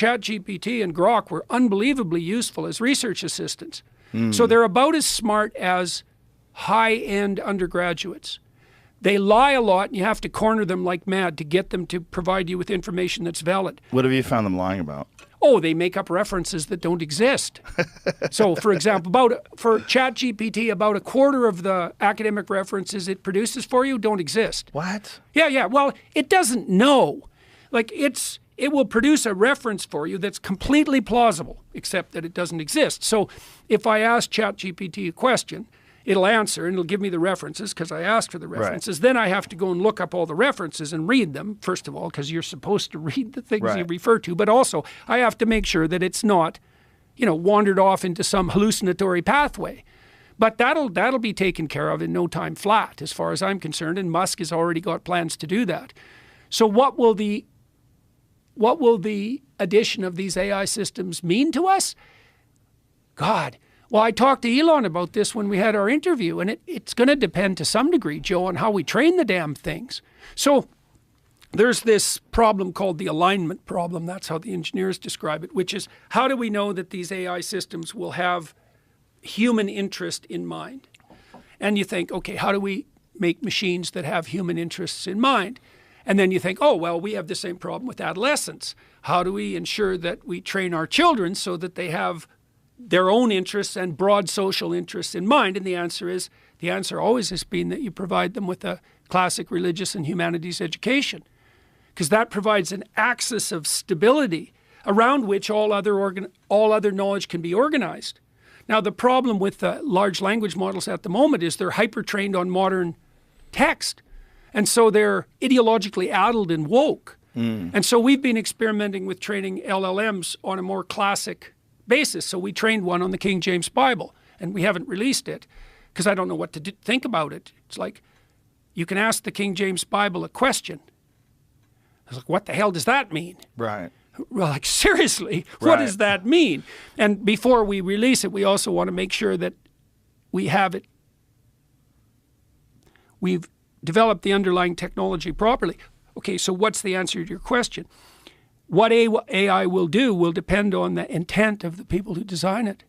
ChatGPT and Grok were unbelievably useful as research assistants. So they're about as smart as high-end undergraduates. They lie a lot, and you have to corner them like mad to get them to provide you with information that's valid. What have you found them lying about? Oh, they make up references that don't exist. So, for example, for ChatGPT, about a quarter of the academic references it produces for you don't exist. What? Yeah. Well, it doesn't know. Like, it will produce a reference for you that's completely plausible, except that it doesn't exist. So if I ask ChatGPT a question, it'll answer and it'll give me the references because I asked for the references. Right. Then I have to go and look up all the references and read them, first of all, because you're supposed to read the things you refer to. But also, I have to make sure that it's not, wandered off into some hallucinatory pathway. But that'll be taken care of in no time flat, as far as I'm concerned. And Musk has already got plans to do that. So what will the addition of these AI systems mean to us? God. Well, I talked to Elon about this when we had our interview, and it's going to depend to some degree, Joe, on how we train the damn things. So there's this problem called the alignment problem. That's how the engineers describe it, which is how do we know that these AI systems will have human interest in mind? And you think, okay, how do we make machines that have human interests in mind? And then you think, oh, well, we have the same problem with adolescents. How do we ensure that we train our children so that they have their own interests and broad social interests in mind? And the answer always has been that you provide them with a classic religious and humanities education, because that provides an axis of stability around which all other knowledge can be organized. Now, the problem with the large language models at the moment is they're hyper-trained on modern text. And so they're ideologically addled and woke. And so we've been experimenting with training LLMs on a more classic basis. So we trained one on the King James Bible, and we haven't released it because I don't know what to think about it. It's like, you can ask the King James Bible a question. I was like, what the hell does that mean? Right. Well, like, seriously, what does that mean? And before we release it, we also want to make sure that we have it. We've developed the underlying technology properly. Okay, so what's the answer to your question? What AI will do will depend on the intent of the people who design it.